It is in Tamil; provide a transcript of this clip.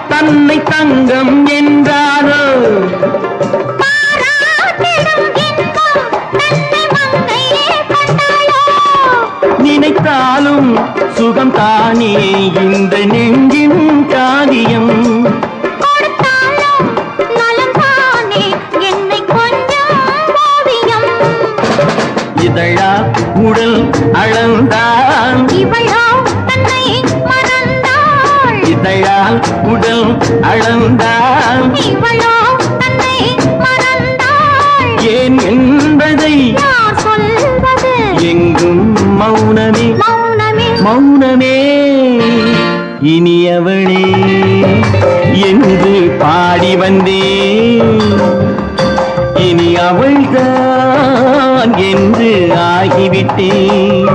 தன்னை தங்கம் என்றாரோ நினைத்தாலும் சுகம் தானே இந்த நெஞ்சின் காரியம் இதழா உடல் அளந்தான் இதழால் உடல் அளந்தான் ஏன் என்பதை எங்கும் மௌனமே மௌனமே இனியவளே என்று பாடி வந்தேன் இனி அவள்தான் என்று ஆகிவிட்டேன்